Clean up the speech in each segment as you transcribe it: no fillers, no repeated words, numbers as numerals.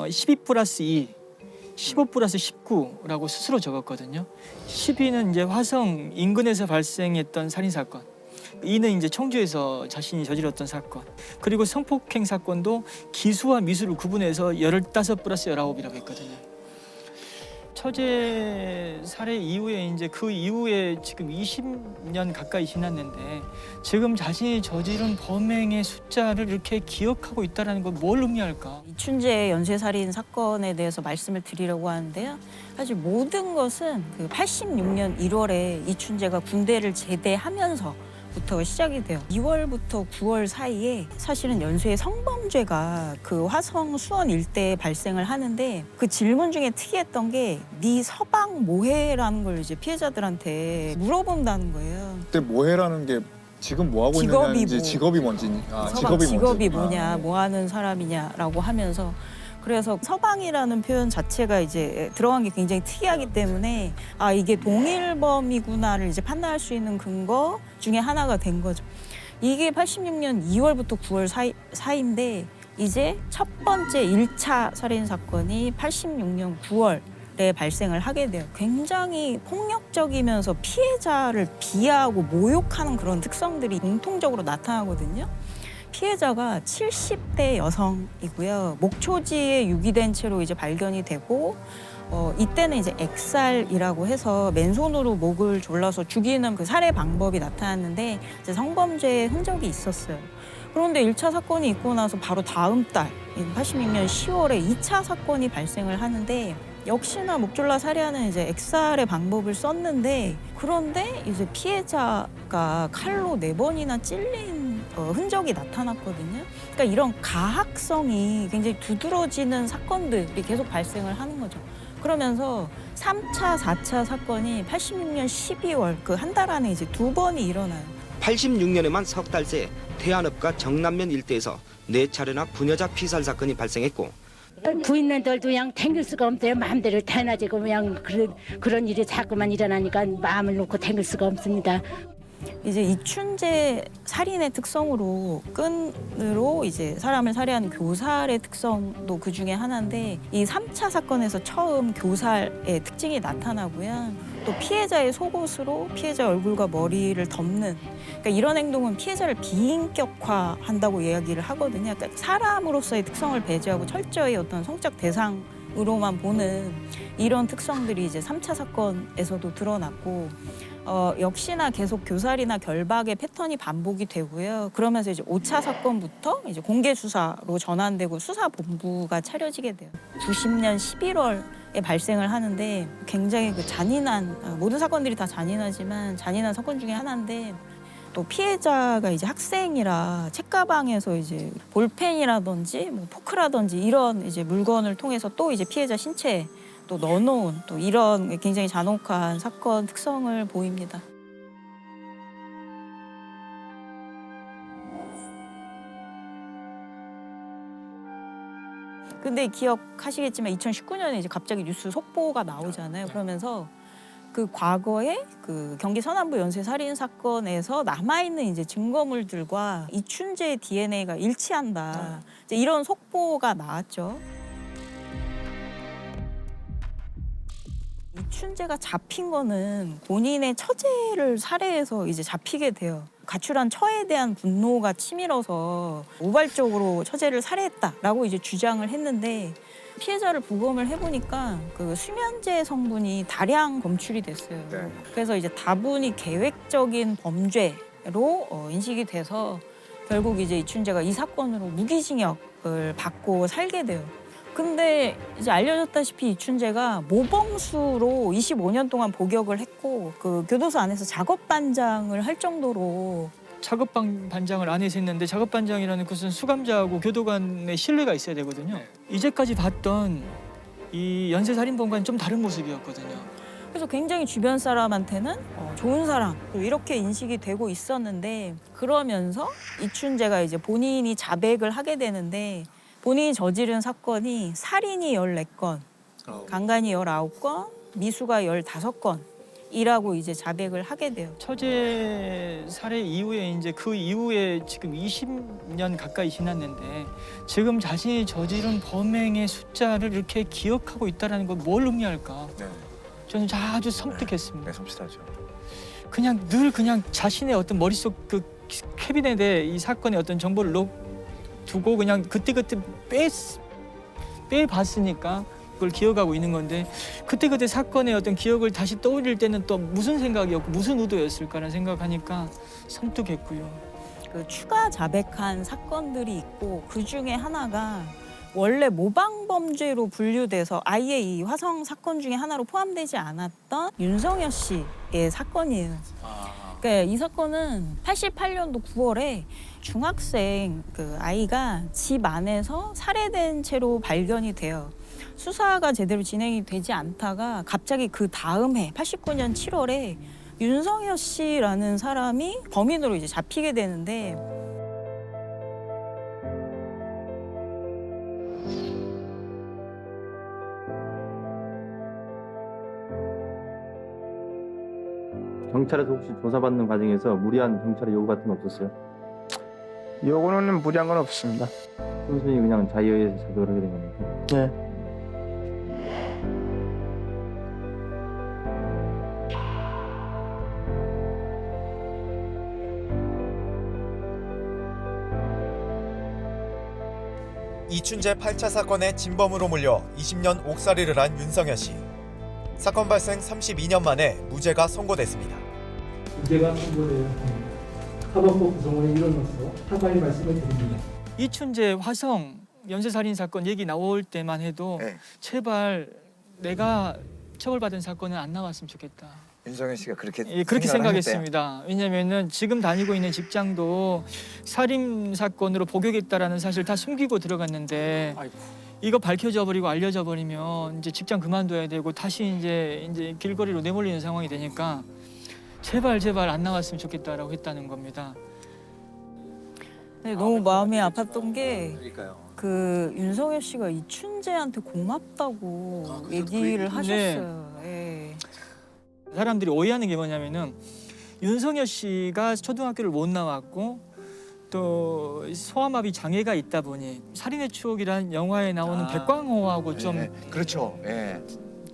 12 플러스 2, 15 플러스 19라고 스스로 적었거든요. 12는 이제 화성 인근에서 발생했던 살인 사건, 2는 이제 청주에서 자신이 저질렀던 사건, 그리고 성폭행 사건도 기수와 미수를 구분해서 15 플러스 19이라고 했거든요. 처제 살해 이후에 이제 그 이후에 지금 20년 가까이 지났는데 지금 자신이 저지른 범행의 숫자를 이렇게 기억하고 있다는 건 뭘 의미할까? 이춘재 연쇄살인 사건에 대해서 말씀을 드리려고 하는데요. 사실 모든 것은 그 86년 1월에 이춘재가 군대를 제대하면서 부터 시작이 돼요. 2월부터 9월 사이에 사실은 연쇄 성범죄가 그 화성 수원 일대에 발생을 하는데 그 질문 중에 특이했던 게 네 서방 뭐해라는 걸 이제 피해자들한테 물어본다는 거예요. 그때 뭐해라는 게 지금 뭐 하고 직업이 있느냐인지 뭐. 직업이 뭔지 서방 직업이 뭔지. 뭐냐, 뭐 하는 사람이냐라고 하면서 그래서 서방이라는 표현 자체가 이제 들어간 게 굉장히 특이하기 때문에 아 이게 동일범이구나를 이제 판단할 수 있는 근거 중에 하나가 된 거죠. 이게 86년 2월부터 9월 사이인데 이제 첫 번째 1차 살인 사건이 86년 9월에 발생을 하게 돼요. 굉장히 폭력적이면서 피해자를 비하하고 모욕하는 그런 특성들이 공통적으로 나타나거든요. 피해자가 70대 여성이고요. 목초지에 유기된 채로 이제 발견이 되고 이때는 이제 액살이라고 해서 맨손으로 목을 졸라서 죽이는 그 살해 방법이 나타났는데 이제 성범죄의 흔적이 있었어요. 그런데 1차 사건이 있고 나서 바로 다음 달 86년 10월에 2차 사건이 발생을 하는데 역시나 목졸라 살해하는 이제 액살의 방법을 썼는데 그런데 이제 피해자가 칼로 4번이나 찔린 흔적이 나타났거든요. 그러니까 이런 가학성이 굉장히 두드러지는 사건들이 계속 발생을 하는 거죠. 그러면서 3차, 4차 사건이 86년 12월 그 한 달 안에 이제 2번이 일어나요. 86년에만 석 달 새 대한읍과 정남면 일대에서 4차례나 부녀자 피살 사건이 발생했고 부인들도 그냥 댕길 수가 없대요. 마음대로 태어나지고 그냥 그런 일이 자꾸만 일어나니까 마음을 놓고 댕길 수가 없습니다. 이제 이춘재 살인의 특성으로 끈으로 이제 사람을 살해한 교살의 특성도 그 중에 하나인데 이 3차 사건에서 처음 교살의 특징이 나타나고요. 또 피해자의 속옷으로 피해자 얼굴과 머리를 덮는 그러니까 이런 행동은 피해자를 비인격화한다고 이야기를 하거든요. 그러니까 사람으로서의 특성을 배제하고 철저히 어떤 성적 대상으로만 보는 이런 특성들이 이제 3차 사건에서도 드러났고 역시나 계속 교살이나 결박의 패턴이 반복이 되고요. 그러면서 이제 5차 사건부터 이제 공개 수사로 전환되고 수사본부가 차려지게 돼요. 90년 11월에 발생을 하는데 굉장히 그 잔인한 모든 사건들이 다 잔인하지만 잔인한 사건 중에 하나인데 또 피해자가 이제 학생이라 책가방에서 이제 볼펜이라든지 뭐 포크라든지 이런 이제 물건을 통해서 또 이제 피해자 신체에 또 넣어놓은 또 이런 굉장히 잔혹한 사건 특성을 보입니다. 근데 기억하시겠지만 2019년에 이제 갑자기 뉴스 속보가 나오잖아요. 그러면서 그 과거에 그 경기 서남부 연쇄 살인 사건에서 남아있는 이제 증거물들과 이춘재의 DNA가 일치한다. 이제 이런 속보가 나왔죠. 이춘재가 잡힌 거는 본인의 처제를 살해해서 이제 잡히게 돼요. 가출한 처에 대한 분노가 치밀어서 우발적으로 처제를 살해했다라고 이제 주장을 했는데 피해자를 부검을 해보니까 그 수면제 성분이 다량 검출이 됐어요. 네. 그래서 이제 다분히 계획적인 범죄로 인식이 돼서 결국 이제 이춘재가 이 사건으로 무기징역을 받고 살게 돼요. 근데 이제 알려졌다시피 이춘재가 모범수로 25년 동안 복역을 했고 그 교도소 안에서 작업반장을 할 정도로 작업반장을 안에서 했는데 작업반장이라는 것은 수감자하고 교도관의 신뢰가 있어야 되거든요. 이제까지 봤던 이 연쇄살인범과는 좀 다른 모습이었거든요. 그래서 굉장히 주변 사람한테는 좋은 사람 이렇게 인식이 되고 있었는데 그러면서 이춘재가 이제 본인이 자백을 하게 되는데 본인이 저지른 사건이 살인이 14건, 강간이 19건, 미수가 15건 이라고 이제 자백을 하게 돼요. 처제 살해 이후에 이제 그 이후에 지금 20년 가까이 지났는데 지금 자신이 저지른 범행의 숫자를 이렇게 기억하고 있다는 건 뭘 의미할까? 네. 저는 아주 섬뜩했습니다. 네, 섬찟하죠. 그냥 늘 그냥 자신의 어떤 머릿속 그 캐비넷에 이 사건의 어떤 정보를 두고 그냥 그때그때 빼봤으니까 그걸 기억하고 있는 건데 그때그때 사건의 어떤 기억을 다시 떠올릴 때는 또 무슨 생각이었고 무슨 의도였을까라는 생각하니까 섬뜩했고요. 그 추가 자백한 사건들이 있고 그 중에 하나가 원래 모방 범죄로 분류돼서 아예 이 화성 사건 중에 하나로 포함되지 않았던 윤성여 씨의 사건이에요. 그러니까 이 사건은 88년도 9월에 중학생 그 아이가 집 안에서 살해된 채로 발견이 돼요. 수사가 제대로 진행이 되지 않다가 갑자기 그 다음 해 89년 7월에 윤성여 씨라는 사람이 범인으로 이제 잡히게 되는데 경찰에서 혹시 조사받는 과정에서 무리한 경찰의 요구 같은 거 없었어요? 요거는 무리한 건 없습니다. 순순히 그냥 자의에 작업을 하게 된 겁니까? 네. 이춘재 8차 사건의 진범으로 몰려 20년 옥살이를 한 윤성여 씨. 사건 발생 32년 만에 무죄가 선고됐습니다. 무죄가 선고되었습니다. 사법부 구성원의 일원으로서 사과의 말씀을 드립니다. 이춘재 화성 연쇄살인 사건 얘기 나올 때만 해도 네. 제발 내가 처벌받은 사건은 안 나왔으면 좋겠다. 윤성현 씨가 그렇게 예, 그렇게 생각을 생각했습니다. 왜냐하면은 지금 다니고 있는 직장도 살인 사건으로 복역했다라는 사실 다 숨기고 들어갔는데 이거 밝혀져 버리고 알려져 버리면 이제 직장 그만둬야 되고 다시 이제 길거리로 내몰리는 상황이 되니까 제발 안 나왔으면 좋겠다라고 했다는 겁니다. 네, 너무 마음이 아팠던 게 그러니까요. 그 윤성여 씨가 이춘재한테 고맙다고 얘기를 하셨어요. 예. 사람들이 오해하는 게 뭐냐면은 윤성여 씨가 초등학교를 못 나왔고 또 소아마비 장애가 있다 보니 살인의 추억이라는 영화에 나오는 백광호하고 좀 그렇죠. 예.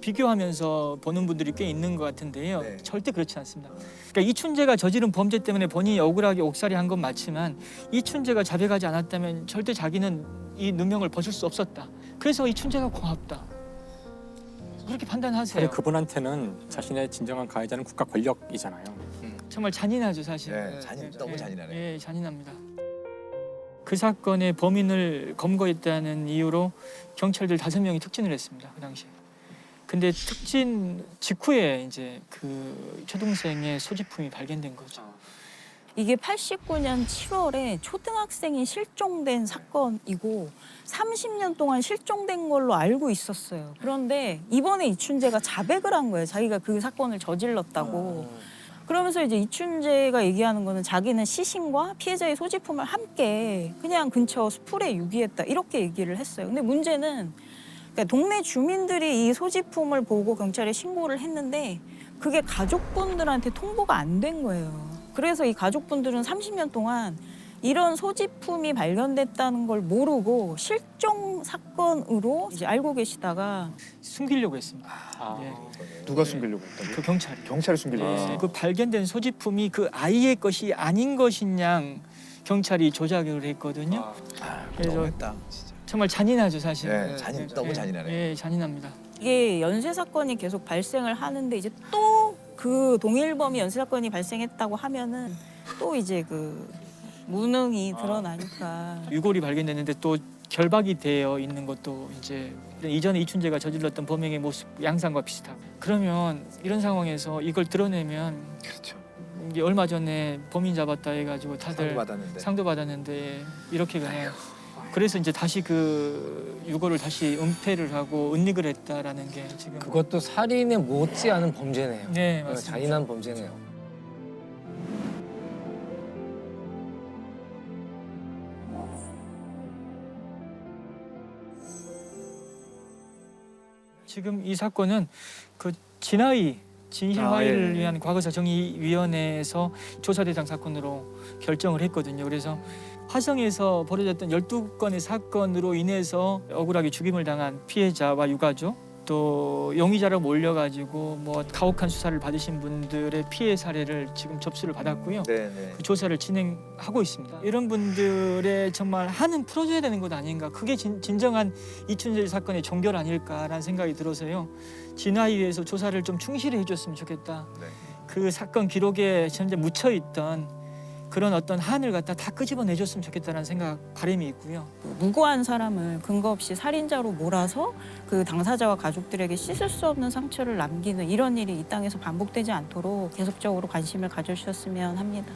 비교하면서 보는 분들이 꽤 있는 것 같은데요. 네. 절대 그렇지 않습니다. 그러니까 이춘재가 저지른 범죄 때문에 본인이 억울하게 옥살이한 건 맞지만 이춘재가 자백하지 않았다면 절대 자기는 이 누명을 벗을 수 없었다. 그래서 이춘재가 고맙다. 그렇게 판단하세요. 사실 그분한테는 자신의 진정한 가해자는 국가 권력이잖아요. 정말 잔인하죠, 사실. 네, 너무 잔인하네. 예, 잔인합니다. 그 사건의 범인을 검거했다는 이유로 경찰들 5명이 특진을 했습니다. 그 당시에. 근데 특진 직후에 이제 그 초등생의 소지품이 발견된 거죠. 이게 89년 7월에 초등학생이 실종된 사건이고 30년 동안 실종된 걸로 알고 있었어요. 그런데 이번에 이춘재가 자백을 한 거예요. 자기가 그 사건을 저질렀다고. 그러면서 이제 이춘재가 얘기하는 거는 자기는 시신과 피해자의 소지품을 함께 그냥 근처 수풀에 유기했다. 이렇게 얘기를 했어요. 근데 문제는 그러니까 동네 주민들이 이 소지품을 보고 경찰에 신고를 했는데 그게 가족분들한테 통보가 안 된 거예요. 그래서 이 가족분들은 30년 동안 이런 소지품이 발견됐다는 걸 모르고 실종 사건으로 이제 알고 계시다가 숨기려고 했습니다. 예. 누가 숨기려고 했다고요? 그 경찰이. 경찰이 숨기려고 했어요. 그 발견된 소지품이 그 아이의 것이 아닌 것이냐 경찰이 조작을 했거든요. 그래서 너무했다, 진짜. 정말 잔인하죠, 사실. 네, 너무 잔인하네. 예, 잔인합니다. 이게 연쇄 사건이 계속 발생을 하는데 이제 또 그 동일범이 연쇄 사건이 발생했다고 하면은 또 이제 그 무능이 드러나니까. 유골이 발견됐는데 또 결박이 되어 있는 것도 이제 이전에 이춘재가 저질렀던 범행의 모습 양상과 비슷하고. 그러면 이런 상황에서 이걸 드러내면 그렇죠. 이게 얼마 전에 범인 잡았다 해가지고 다들 상도 받았는데 이렇게 그냥. 그래서 이제 다시 그 유골을 다시 은폐를 하고 은닉을 했다라는 게 지금. 그것도 살인에 못지않은 범죄네요. 네, 맞습니다. 잔인한 범죄네요. 지금 이 사건은 그 진아이 진실 화해를 위한 과거사 정의위원회에서 조사 대상 사건으로 결정을 했거든요. 그래서 화성에서 벌어졌던 12건의 사건으로 인해서 억울하게 죽임을 당한 피해자와 유가족, 또 용의자로 몰려가지고 뭐 가혹한 수사를 받으신 분들의 피해 사례를 지금 접수를 받았고요. 네네. 그 조사를 진행하고 있습니다. 이런 분들의 정말 한은 풀어줘야 되는 것 아닌가. 그게 진정한 이춘재 사건의 종결 아닐까라는 생각이 들어서요. 진화위에서 조사를 좀 충실히 해줬으면 좋겠다. 네. 그 사건 기록에 현재 묻혀있던 그런 어떤 한을 갖다 다 끄집어내줬으면 좋겠다는 생각, 바람이 있고요. 무고한 사람을 근거 없이 살인자로 몰아서 그 당사자와 가족들에게 씻을 수 없는 상처를 남기는 이런 일이 이 땅에서 반복되지 않도록 계속적으로 관심을 가져주셨으면 합니다.